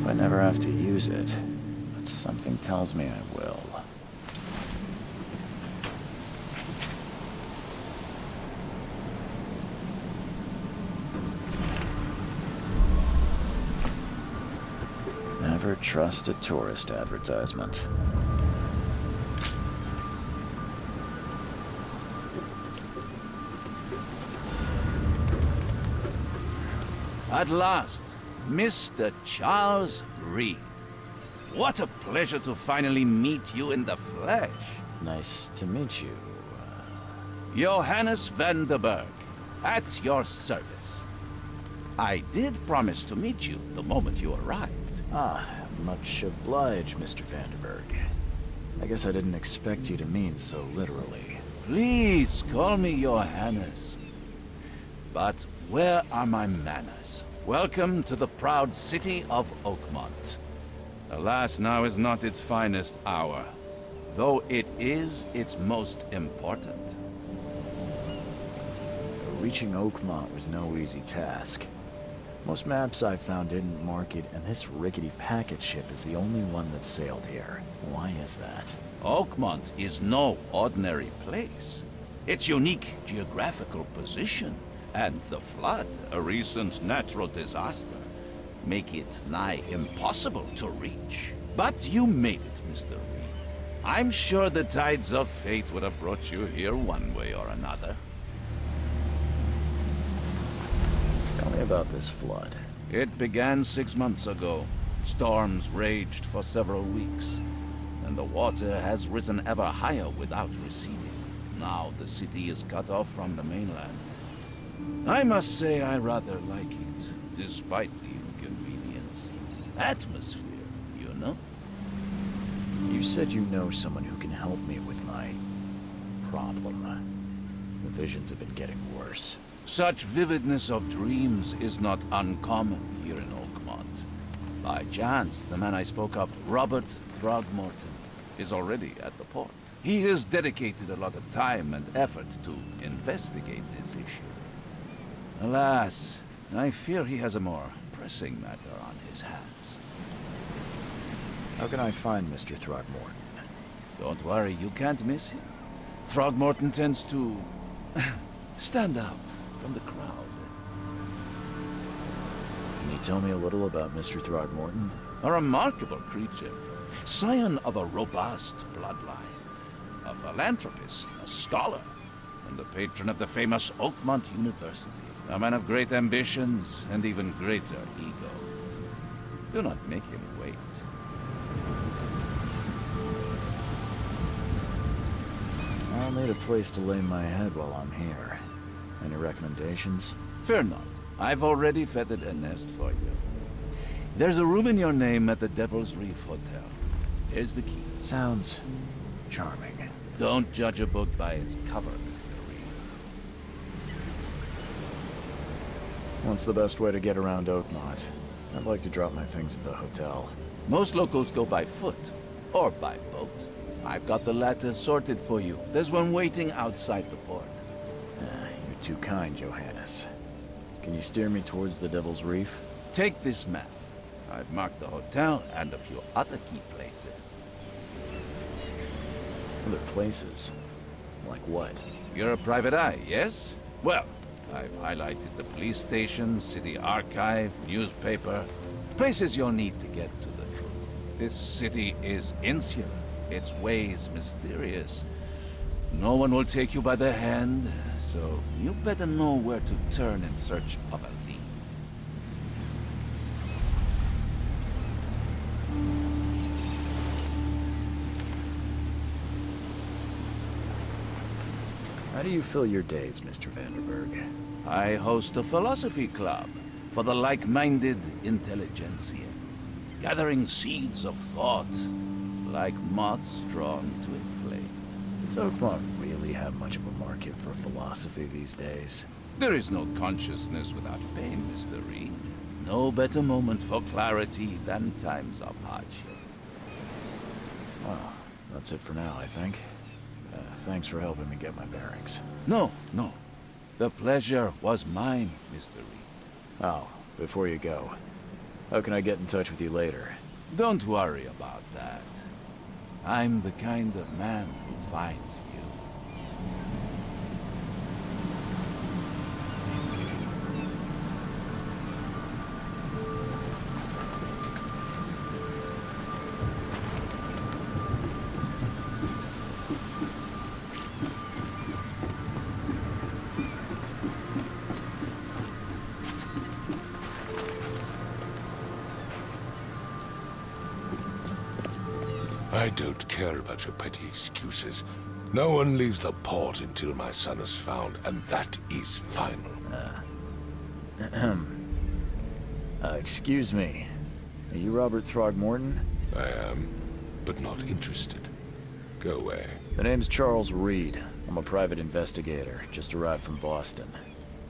I never have to use it, but something tells me I will. Never trust a tourist advertisement. At last, Mr. Charles Reed. What a pleasure to finally meet you in the flesh. Nice to meet you. Johannes van der Berg, at your service. I did promise to meet you the moment you arrived. Ah, much obliged, Mr. Vanderberg. I guess I didn't expect you to mean so literally. Please call me Johannes. But where are my manners? Welcome to the proud city of Oakmont. Alas, now is not its finest hour, though it is its most important. Reaching Oakmont was no easy task. Most maps I found didn't mark it, and this rickety packet ship is the only one that sailed here. Why is that? Oakmont is no ordinary place. Its unique geographical position and the flood, a recent natural disaster, make it nigh impossible to reach. But you made it, Mr. Reed. I'm sure the tides of fate would have brought you here one way or another. Tell me about this flood. It began 6 months ago. Storms raged for several weeks, and the water has risen ever higher without receding. Now the city is cut off from the mainland. I must say I rather like it, despite the inconvenience. Atmosphere, you know? You said you know someone who can help me with my problem. The visions have been getting worse. Such vividness of dreams is not uncommon here in Oakmont. By chance, the man I spoke of, Robert Throgmorton, is already at the port. He has dedicated a lot of time and effort to investigate this issue. Alas, I fear he has a more pressing matter on his hands. How can I find Mr. Throgmorton? Don't worry, you can't miss him. Throgmorton tends to stand out from the crowd. Can you tell me a little about Mr. Throgmorton? A remarkable creature, scion of a robust bloodline, a philanthropist, a scholar, and the patron of the famous Oakmont University. A man of great ambitions and even greater ego. Do not make him wait. I'll need a place to lay my head while I'm here. Any recommendations? Fear not. I've already feathered a nest for you. There's a room in your name at the Devil's Reef Hotel. Here's the key. Sounds charming. Don't judge a book by its cover, Mr. What's the best way to get around Oakmont? I'd like to drop my things at the hotel. Most locals go by foot, or by boat. I've got the latter sorted for you. There's one waiting outside the port. You're too kind, Johannes. Can you steer me towards the Devil's Reef? Take this map. I've marked the hotel and a few other key places. Other places? Like what? You're a private eye, yes? Well, I've highlighted the police station, city archive, newspaper. Places you'll need to get to the truth. This city is insular, its ways mysterious. No one will take you by the hand, so you better know where to turn in search of a lead. How do you fill your days, Mr. Vanderberg? I host a philosophy club for the like-minded intelligentsia, gathering seeds of thought like moths drawn to a flame. Does Oakmont really have much of a market for philosophy these days? There is no consciousness without pain, Mr. Reed. No better moment for clarity than times of hardship. Well, that's it for now, I think. Thanks for helping me get my bearings. No. The pleasure was mine, Mr. Reed. Oh, before you go, how can I get in touch with you later? Don't worry about that. I'm the kind of man who finds you. I don't care about your petty excuses. No one leaves the port until my son is found, and that is final. Excuse me. Are you Robert Throgmorton? I am, but not interested. Go away. The name's Charles Reed. I'm a private investigator, just arrived from Boston.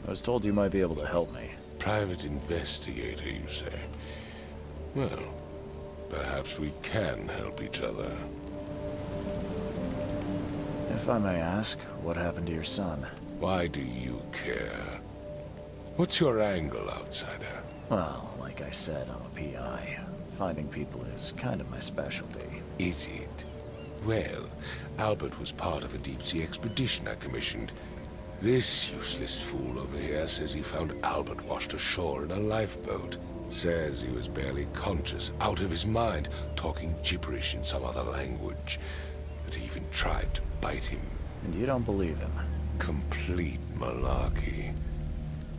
I was told you might be able to help me. Private investigator, you say? Well, perhaps we can help each other. If I may ask, what happened to your son? Why do you care? What's your angle, outsider? Well, like I said, I'm a PI. Finding people is kind of my specialty. Is it? Well, Albert was part of a deep-sea expedition I commissioned. This useless fool over here says he found Albert washed ashore in a lifeboat. Says he was barely conscious, out of his mind, talking gibberish in some other language. That he even tried to bite him. And you don't believe him? Complete malarkey.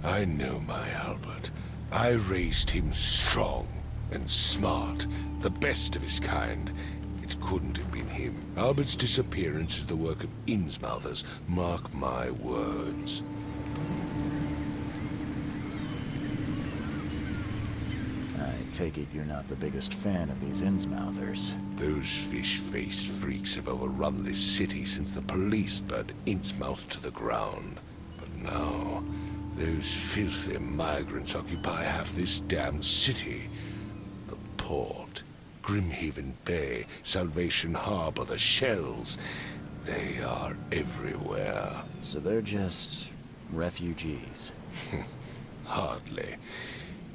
I know my Albert. I raised him strong and smart, the best of his kind. It couldn't have been him. Albert's disappearance is the work of Innsmouthers, mark my words. I take it you're not the biggest fan of these Innsmouthers. Those fish-faced freaks have overrun this city since the police burned Innsmouth to the ground. But now, those filthy migrants occupy half this damned city. The port, Grimhaven Bay, Salvation Harbor, the Shells. They are everywhere. So they're just refugees. Hardly.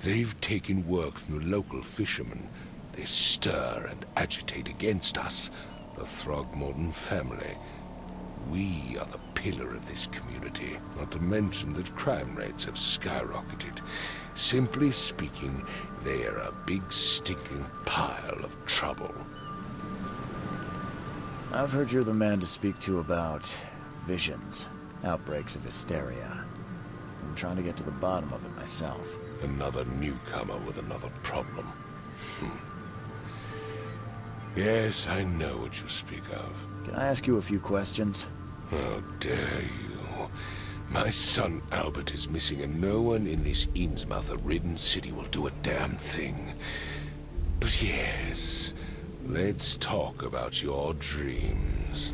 They've taken work from the local fishermen. They stir and agitate against us, the Throgmorton family. We are the pillar of this community, not to mention that crime rates have skyrocketed. Simply speaking, they are a big stinking pile of trouble. I've heard you're the man to speak to about visions, outbreaks of hysteria. I'm trying to get to the bottom of it myself. Another newcomer with another problem. Yes, I know what you speak of. Can I ask you a few questions? How dare you? My son Albert is missing, and no one in this Innsmouth-ridden city will do a damn thing. But yes, let's talk about your dreams.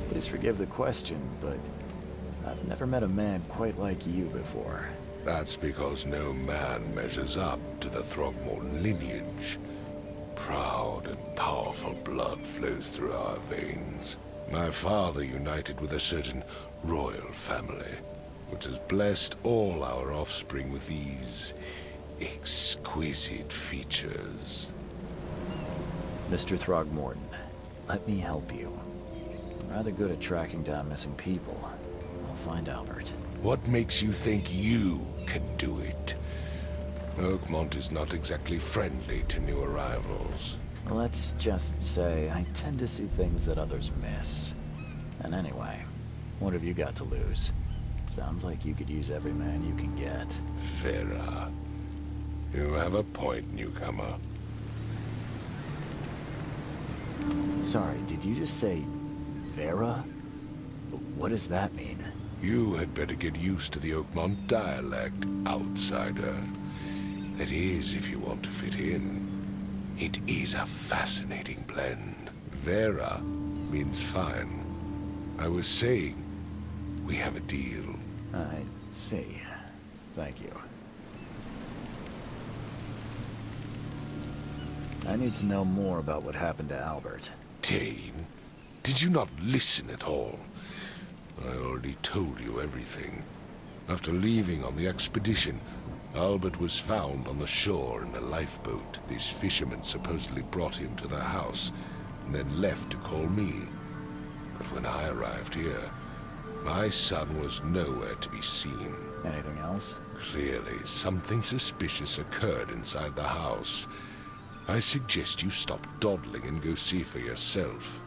Please forgive the question, but I've never met a man quite like you before. That's because no man measures up to the Throgmorton lineage. Proud and powerful blood flows through our veins. My father united with a certain royal family, which has blessed all our offspring with these exquisite features. Mr. Throgmorton, let me help you. I'm rather good at tracking down missing people. I'll find Albert. What makes you think you can do it? Oakmont is not exactly friendly to new arrivals. Let's just say I tend to see things that others miss. And anyway, what have you got to lose? Sounds like you could use every man you can get. Vera, you have a point, newcomer. Sorry, did you just say Vera? What does that mean? You had better get used to the Oakmont dialect, outsider. That is, if you want to fit in. It is a fascinating blend. Vera means fine. I was saying, we have a deal. I see. Thank you. I need to know more about what happened to Albert. Dane, did you not listen at all? I already told you everything. After leaving on the expedition, Albert was found on the shore in a lifeboat. These fishermen supposedly brought him to their house, and then left to call me. But when I arrived here, my son was nowhere to be seen. Anything else? Clearly, something suspicious occurred inside the house. I suggest you stop dawdling and go see for yourself.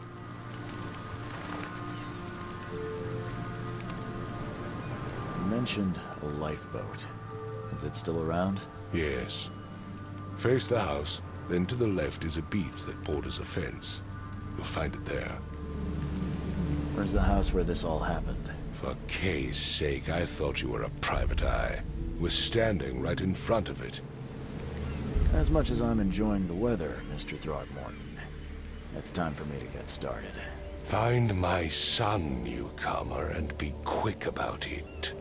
You mentioned a lifeboat. Is it still around? Yes. Face the house, then to the left is a beach that borders a fence. You'll find it there. Where's the house where this all happened? For Kay's sake, I thought you were a private eye. We're standing right in front of it. As much as I'm enjoying the weather, Mr. Throgmorton, it's time for me to get started. Find my son, newcomer, and be quick about it.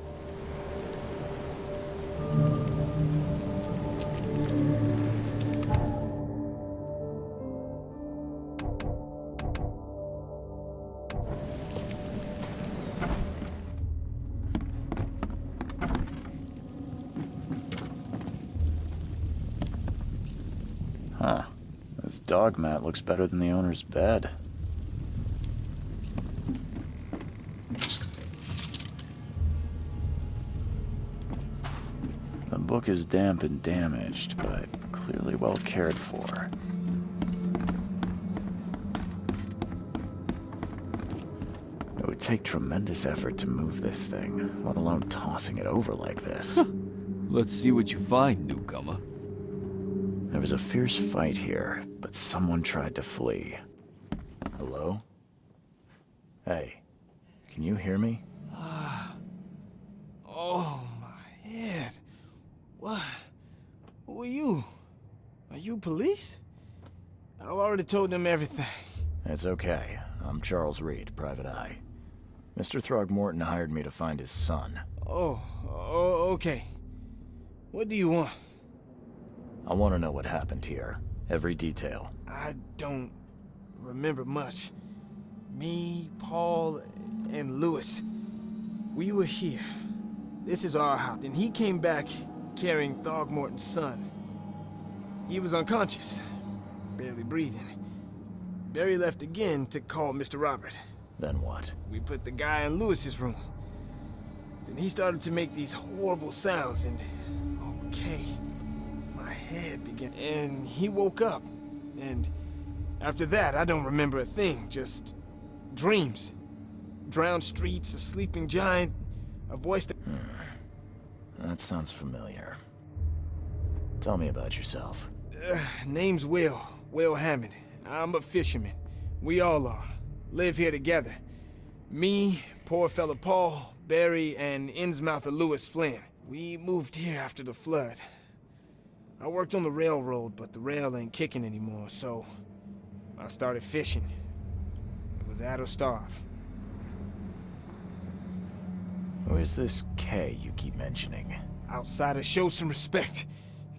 Huh. This dog mat looks better than the owner's bed. The book is damp and damaged, but clearly well cared for. It would take tremendous effort to move this thing, let alone tossing it over like this. Let's see what you find, newcomer. There was a fierce fight here, but someone tried to flee. Hello? Hey, can you hear me? Oh, my head. What? Who are you? Are you police? I've already told them everything. It's okay. I'm Charles Reed, Private Eye. Mr. Throgmorton hired me to find his son. Oh, okay. What do you want? I want to know what happened here. Every detail. I don't remember much. Me, Paul, and Lewis, we were here. This is our house. And he came back carrying Throgmorton's son. He was unconscious, barely breathing. Barry left again to call Mr. Robert. Then what? We put the guy in Lewis's room. Then he started to make these horrible sounds and... okay. My head began... and he woke up. And after that, I don't remember a thing. Just dreams. Drowned streets, a sleeping giant, a voice that... That sounds familiar. Tell me about yourself. Name's Will. Will Hammond. I'm a fisherman. We all are. Live here together. Me, poor fella Paul, Barry, and Innsmouther Lewis Flynn. We moved here after the flood. I worked on the railroad, but the rail ain't kicking anymore, so I started fishing. It was add or starve. Who is this Kay you keep mentioning? Outsiders, show some respect.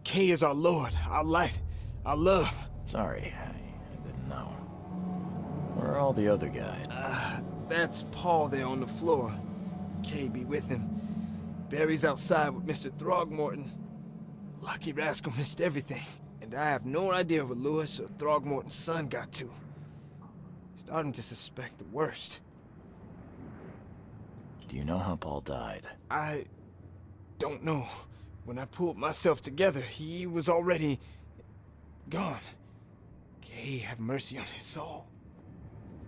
Kay is our lord, our light, our love. Sorry, I didn't know. Where are all the other guys? That's Paul there on the floor. Kay be with him. Barry's outside with Mr. Throgmorton. Lucky rascal missed everything. And I have no idea where Lewis or Throgmorton's son got to. Starting to suspect the worst. Do you know how Paul died? I don't know. When I pulled myself together, he was already gone. Kay have mercy on his soul.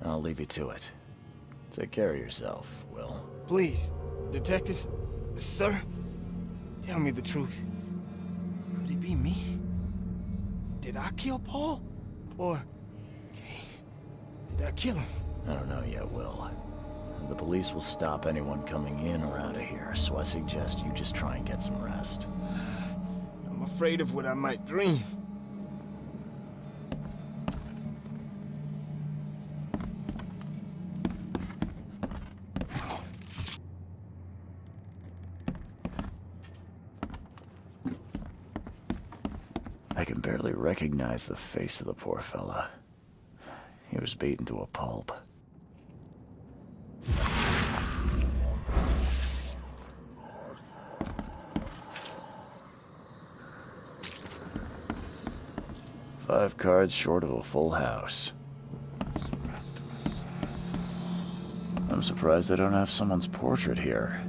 I'll leave you to it. Take care of yourself, Will. Please, Detective, sir, tell me the truth. Could it be me? Did I kill Paul? Or, Kay, did I kill him? I don't know yet, Will. The police will stop anyone coming in or out of here, so I suggest you just try and get some rest. I'm afraid of what I might dream. I can barely recognize the face of the poor fella. He was beaten to a pulp. Five cards short of a full house. I'm surprised they don't have someone's portrait here.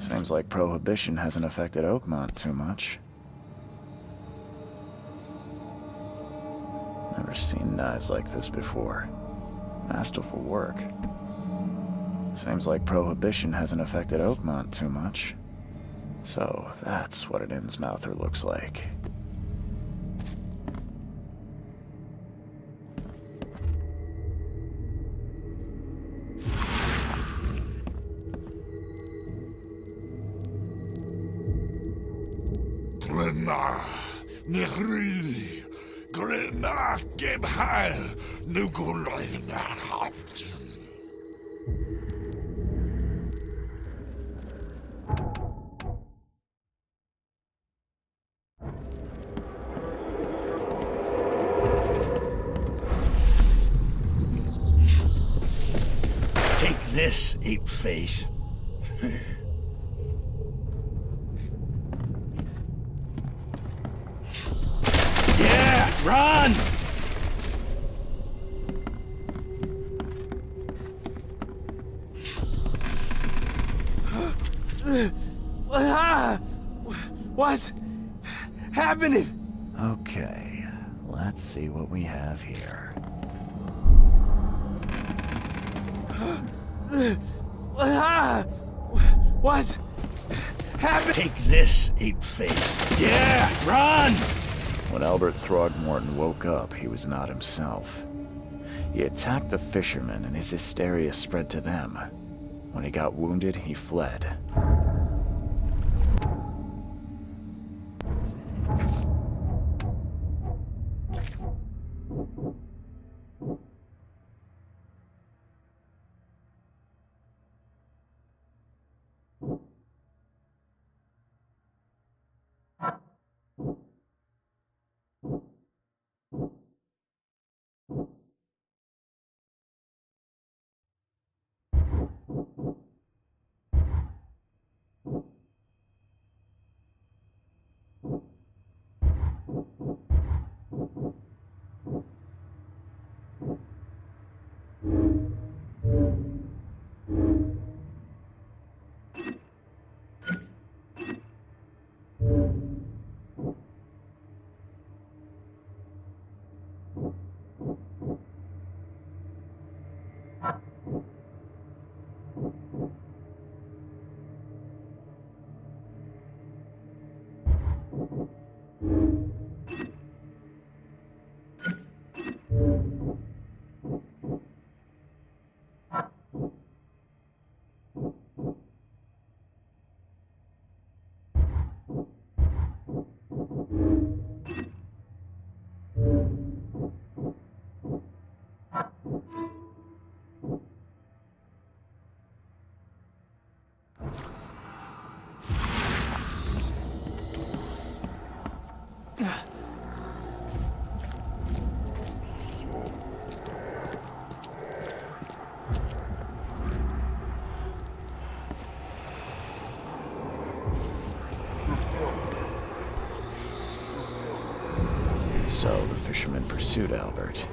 Seems like Prohibition hasn't affected Oakmont too much. Never seen knives like this before. Masterful work. Seems like Prohibition hasn't affected Oakmont too much. So that's what an Innsmouther looks like. Glenna, Nehri, Glenna, Gebhal, Nugulina, Haftin. Take this, ape face. Yeah, run! What's happening? Okay, let's see what we have here. What's happening? Take this, ape face. Yeah, run! When Albert Throgmorton woke up, he was not himself. He attacked the fishermen, and his hysteria spread to them. When he got wounded, he fled. fishermen pursued Albert,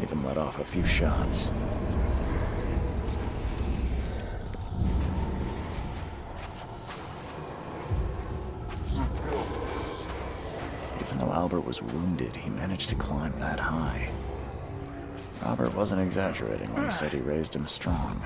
even let off a few shots. Even though Albert was wounded, he managed to climb that high. Robert wasn't exaggerating when he said he raised him strong.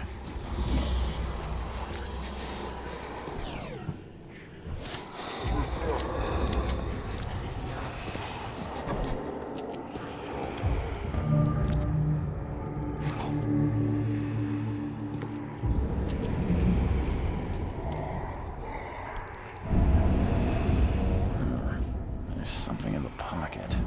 There's something in the pocket.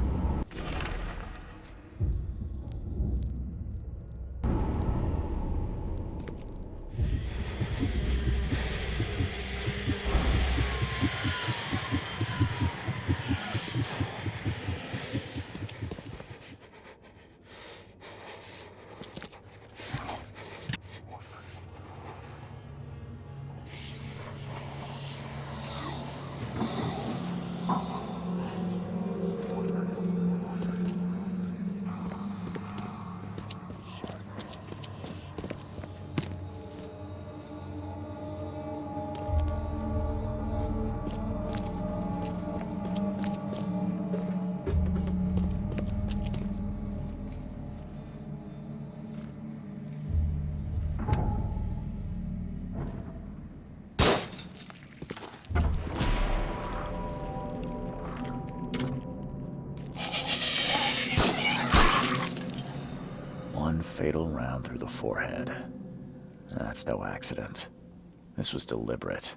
One fatal round through the forehead. That's no accident. This was deliberate.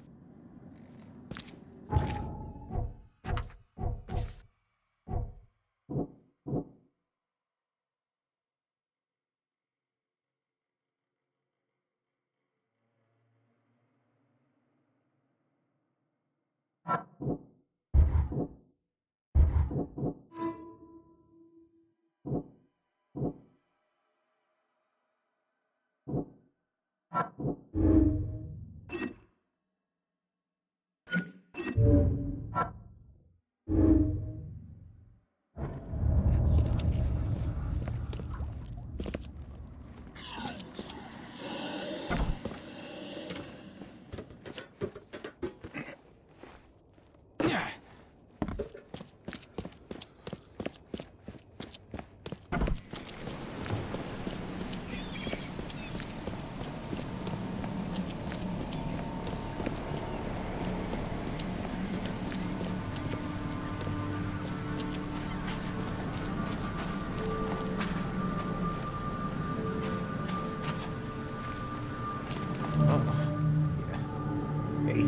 Hey,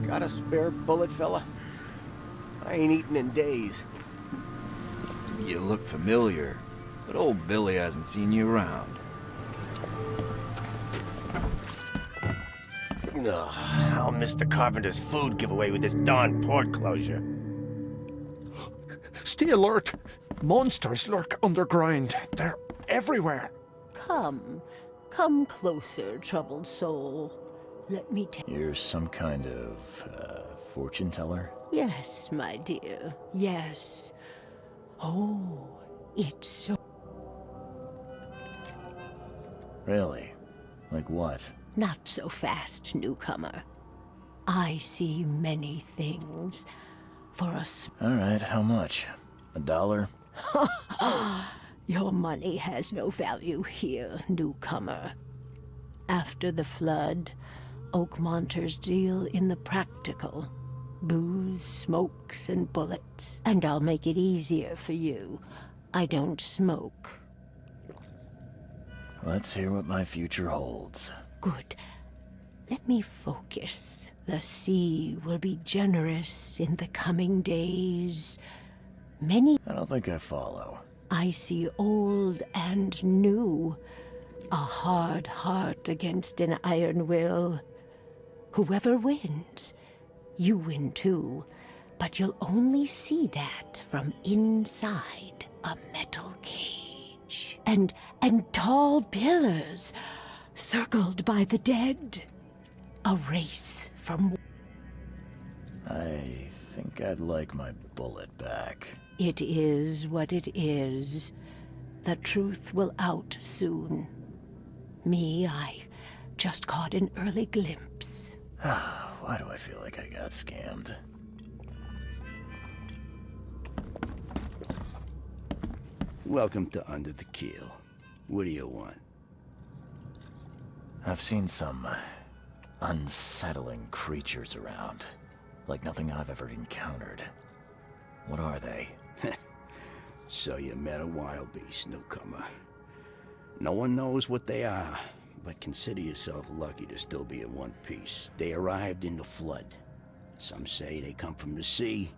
got a spare bullet, fella? I ain't eaten in days. You look familiar, but old Billy hasn't seen you around. Ugh, I'll miss the carpenter's food giveaway with this darn port closure. Stay alert. Monsters lurk underground. They're everywhere. Come closer, troubled soul. Let me tell. You're some kind of, fortune teller? Yes, my dear, yes. Oh, it's so... Really? Like what? Not so fast, newcomer. I see many things. For us, Alright, how much? $1? your money has no value here, newcomer. After the flood, Oakmonters deal in the practical. Booze, smokes, and bullets. And I'll make it easier for you. I don't smoke. Let's hear what my future holds. Good. Let me focus. The sea will be generous in the coming days. Many I don't think I follow. I see old and new. A hard heart against an iron will. Whoever wins, you win too. But you'll only see that from inside a metal cage. And tall pillars circled by the dead. A race from... I think I'd like my bullet back. It is what it is. The truth will out soon. Me, I just caught an early glimpse. Why do I feel like I got scammed? Welcome to Under the Keel. What do you want? I've seen some unsettling creatures around. Like nothing I've ever encountered. What are they? So you met a wild beast, newcomer. No one knows what they are, but consider yourself lucky to still be in one piece. They arrived in the flood. Some say they come from the sea.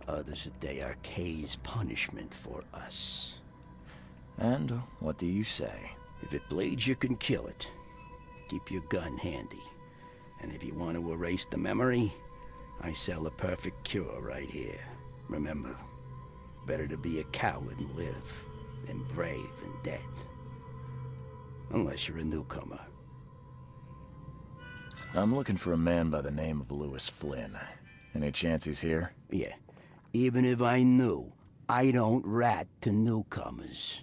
Others that they are Kay's punishment for us. And what do you say? If it bleeds, you can kill it. Keep your gun handy. And if you want to erase the memory, I sell a perfect cure right here. Remember, better to be a coward and live than brave and dead. Unless you're a newcomer. I'm looking for a man by the name of Lewis Flynn. Any chance he's here? Yeah. Even if I knew, I don't rat to newcomers.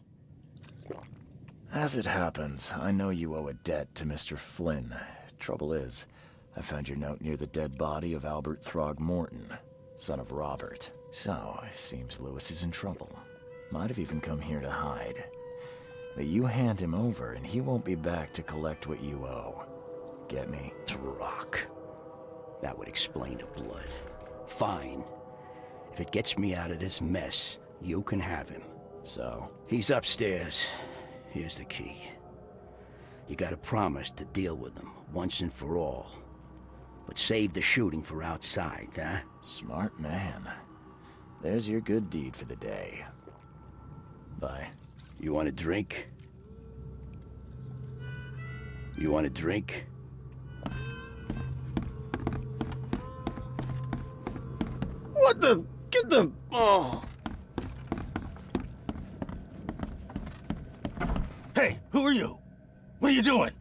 As it happens, I know you owe a debt to Mr. Flynn. Trouble is, I found your note near the dead body of Albert Throgmorton, son of Robert. So, it seems Lewis is in trouble. Might have even come here to hide. But you hand him over and he won't be back to collect what you owe. Get me? Throck. That would explain the blood. Fine. If it gets me out of this mess, you can have him. So? He's upstairs. Here's the key. You gotta promise to deal with him, once and for all. But save the shooting for outside, huh? Smart man. There's your good deed for the day. Bye. You want a drink? You want a drink? What the... Get the... Oh... Hey, who are you? What are you doing?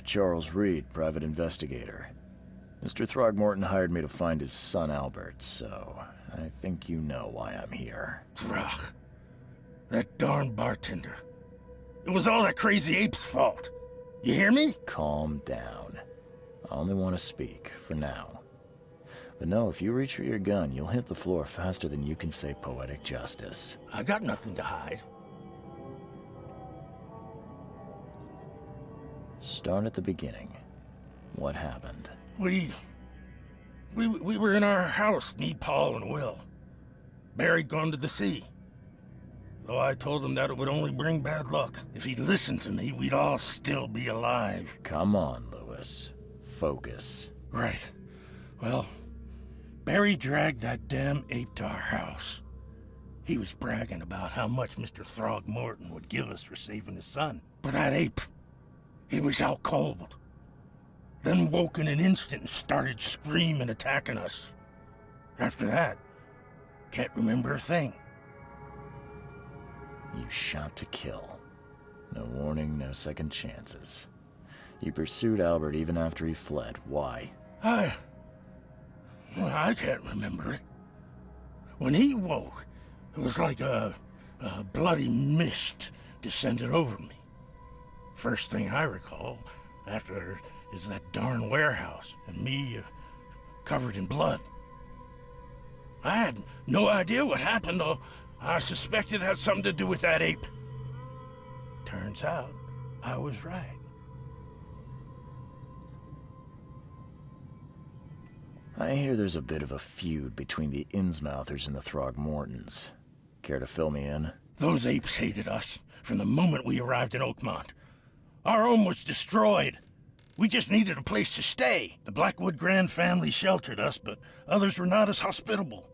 Charles Reed, private investigator. Mr. Throgmorton hired me to find his son Albert, so I think you know why I'm here. Drach. That darn bartender. It was all that crazy ape's fault. You hear me? Calm down. I only want to speak, for now. But no, if you reach for your gun, you'll hit the floor faster than you can say poetic justice. I got nothing to hide. Start at the beginning. What happened? We were in our house, me, Paul, and Will. Barry'd gone to the sea. Though I told him that it would only bring bad luck. If he'd listened to me, we'd all still be alive. Come on, Lewis. Focus. Right. Well, Barry dragged that damn ape to our house. He was bragging about how much Mr. Throgmorton would give us for saving his son. But that ape, he was out cold. Then woke in an instant and started screaming, attacking us. After that, can't remember a thing. You shot to kill. No warning, no second chances. You pursued Albert even after he fled. Why? I can't remember it. When he woke, it was like a bloody mist descended over me. First thing I recall after is that darn warehouse and me covered in blood. I had no idea what happened, though. I suspected it had something to do with that ape. Turns out, I was right. I hear there's a bit of a feud between the Innsmouthers and the Throgmortons. Care to fill me in? Those apes hated us from the moment we arrived in Oakmont. Our home was destroyed. We just needed a place to stay. The Blackwood Grand family sheltered us, but others were not as hospitable.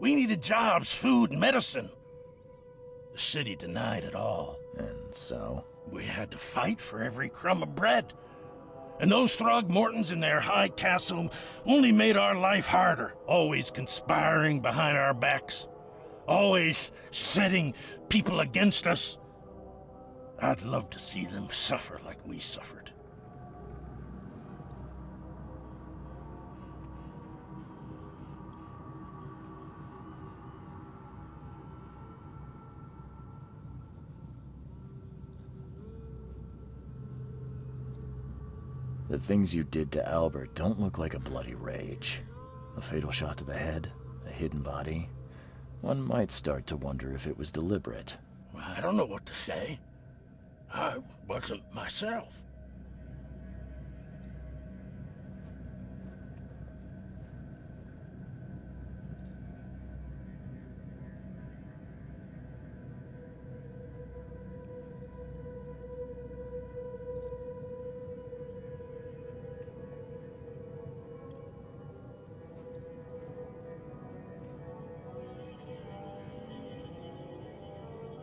We needed jobs, food, and medicine. The city denied it all. And so? We had to fight for every crumb of bread. And those Throgmortons in their high castle only made our life harder, always conspiring behind our backs, always setting people against us. I'd love to see them suffer like we suffered. The things you did to Albert don't look like a bloody rage. A fatal shot to the head, a hidden body. One might start to wonder if it was deliberate. I don't know what to say. I wasn't myself.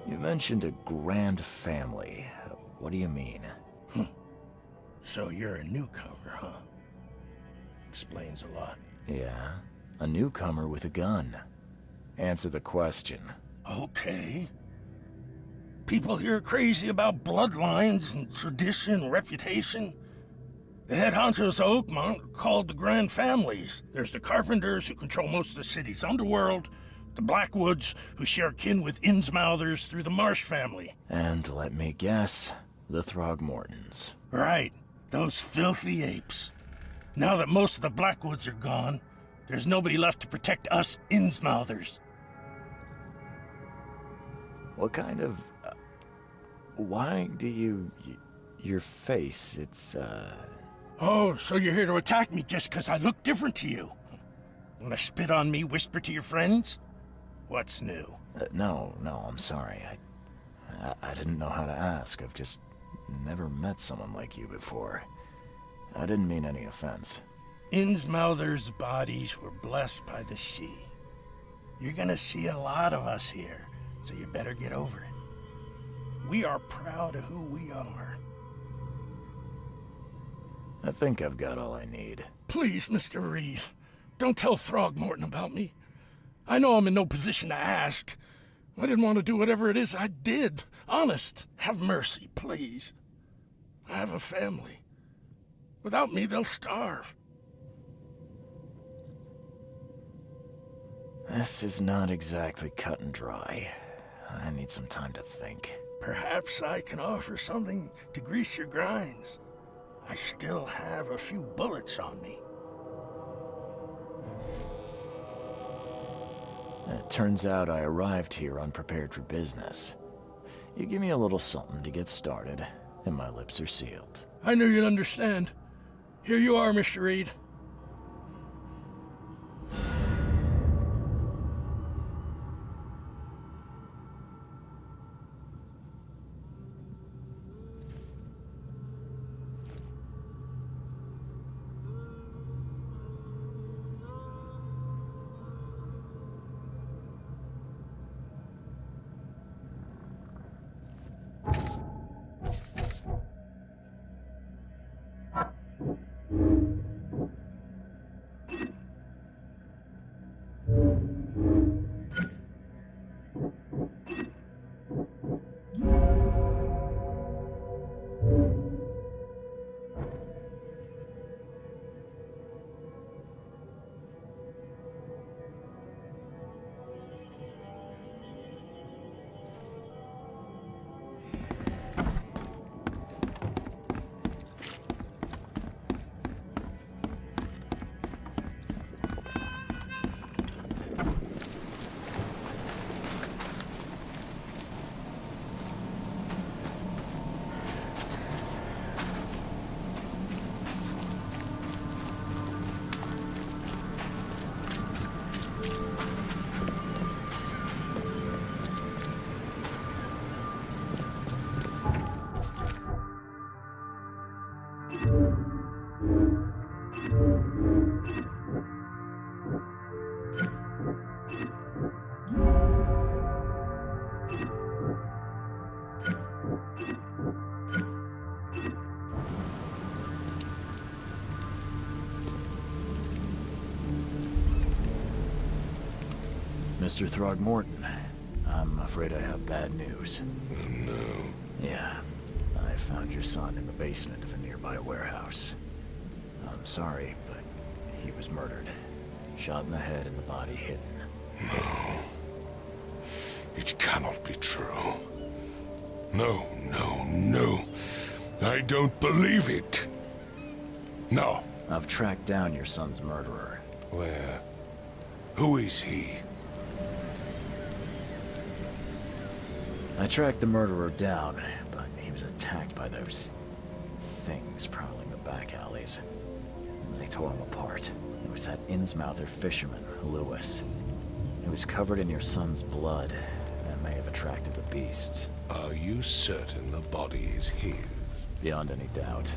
You mentioned a grand family. What do you mean? So you're a newcomer, huh? Explains a lot. Yeah, a newcomer with a gun. Answer the question. Okay. People here are crazy about bloodlines and tradition, reputation. The head honchos of Oakmont are called the Grand Families. There's the Carpenters, who control most of the city's underworld, the Blackwoods, who share kin with Innsmouthers through the Marsh family. And let me guess, the Throgmortons. Right, those filthy apes. Now that most of the Blackwoods are gone, there's nobody left to protect us Innsmouthers. What kind of... why do you... your face, it's, Oh, so you're here to attack me just because I look different to you? Wanna spit on me, whisper to your friends? What's new? No, I'm sorry. I didn't know how to ask. I've just never met someone like you before. I didn't mean any offense. Innsmouthers' bodies were blessed by the She. You're gonna see a lot of us here, so you better get over it. We are proud of who we are. I think I've got all I need. Please, Mr. Reed, don't tell Throgmorton about me. I know I'm in no position to ask. I didn't want to do whatever it is I did. Honest, have mercy, please. I have a family. Without me, they'll starve. This is not exactly cut and dry. I need some time to think. Perhaps I can offer something to grease your grinds. I still have a few bullets on me. It turns out I arrived here unprepared for business. You give me a little something to get started, and my lips are sealed. I knew you'd understand. Here you are, Mr. Reed. Mr. Throgmorton, I'm afraid I have bad news. Oh, no. Yeah, I found your son in the basement of a nearby warehouse. I'm sorry, but he was murdered. Shot in the head and the body hidden. No. It cannot be true. No. I don't believe it. No. I've tracked down your son's murderer. Where? Who is he? I tracked the murderer down, but he was attacked by those things prowling the back alleys. They tore him apart. It was that Innsmouther fisherman, Lewis. He was covered in your son's blood. That may have attracted the beasts. Are you certain the body is his? Beyond any doubt.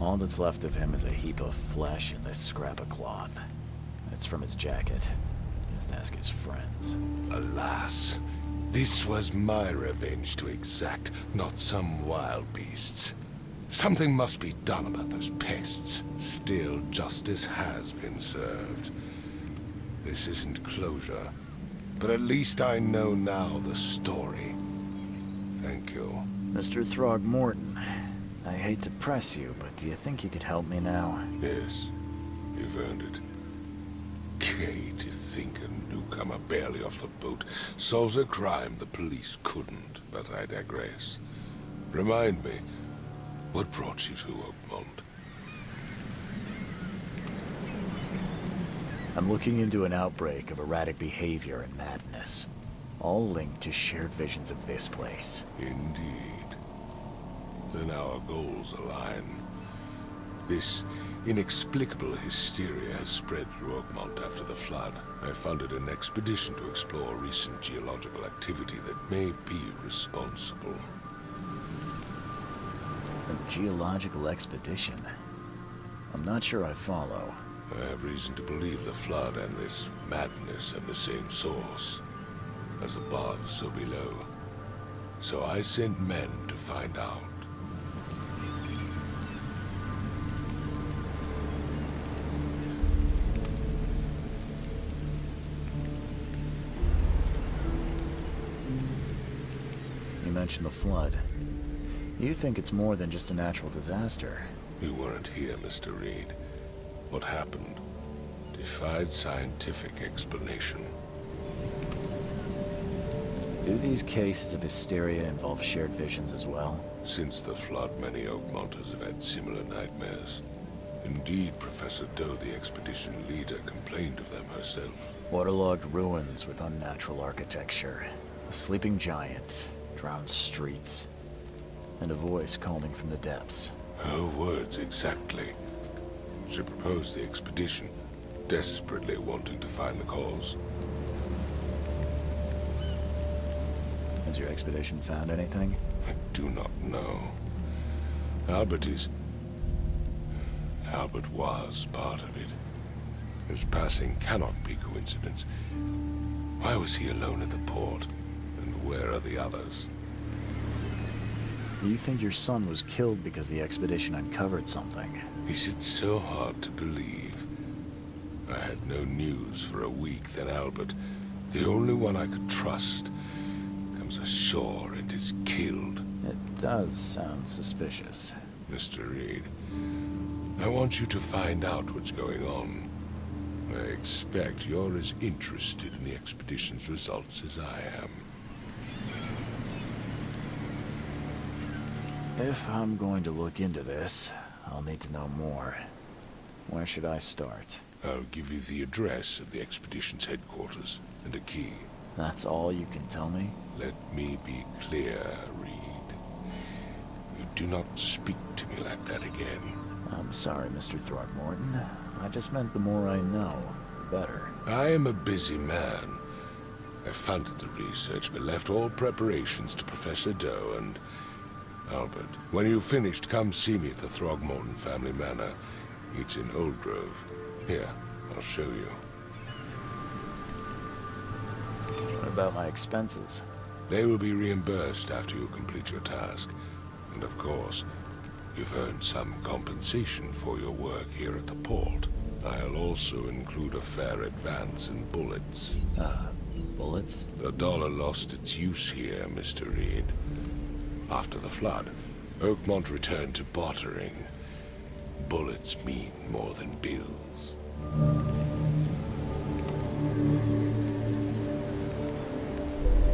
All that's left of him is a heap of flesh and this scrap of cloth. It's from his jacket. Just ask his friends. Alas, this was my revenge to exact, not some wild beast's. Something must be done about those pests. Still, justice has been served. This isn't closure, but at least I know now the story. Thank you. Mr. Throgmorton, I hate to press you, but do you think you could help me now? Yes, you've earned it. Gay to think a newcomer barely off the boat solves a crime the police couldn't, but I digress. Remind me, what brought you to Oakmont? I'm looking into an outbreak of erratic behavior and madness, all linked to shared visions of this place. Indeed. Then our goals align. This inexplicable hysteria has spread through Oakmont after the flood. I funded an expedition to explore recent geological activity that may be responsible. A geological expedition? I'm not sure I follow. I have reason to believe the flood and this madness have the same source. As above, so below. So I sent men to find out. You mentioned the flood. You think it's more than just a natural disaster. You weren't here, Mr. Reed. What happened defied scientific explanation. Do these cases of hysteria involve shared visions as well? Since the flood, many Oakmonters have had similar nightmares. Indeed, Professor Doe, the expedition leader, complained of them herself. Waterlogged ruins with unnatural architecture. A sleeping giant, drowned streets, and a voice calling from the depths. Her words exactly. She proposed the expedition, desperately wanting to find the cause. Has your expedition found anything? I do not know. Albert was part of it. His passing cannot be coincidence. Why was he alone at the port? And where are the others? You think your son was killed because the expedition uncovered something? Is it so hard to believe? I had no news for a week, then Albert, the only one I could trust, comes ashore and is killed. It does sound suspicious. Mr. Reed, I want you to find out what's going on. I expect you're as interested in the expedition's results as I am. If I'm going to look into this, I'll need to know more. Where should I start? I'll give you the address of the expedition's headquarters and a key. That's all you can tell me? Let me be clear, Reed. You do not speak to me like that again. I'm sorry, Mr. Throgmorton. I just meant the more I know, the better. I am a busy man. I funded the research, but left all preparations to Professor Doe and Albert. When you've finished, come see me at the Throgmorton family manor. It's in Old Grove. Here, I'll show you. What about my expenses? They will be reimbursed after you complete your task. And of course, you've earned some compensation for your work here at the port. I'll also include a fair advance in bullets. Bullets? The dollar lost its use here, Mr. Reed. After the flood, Oakmont returned to bartering. Bullets mean more than bills.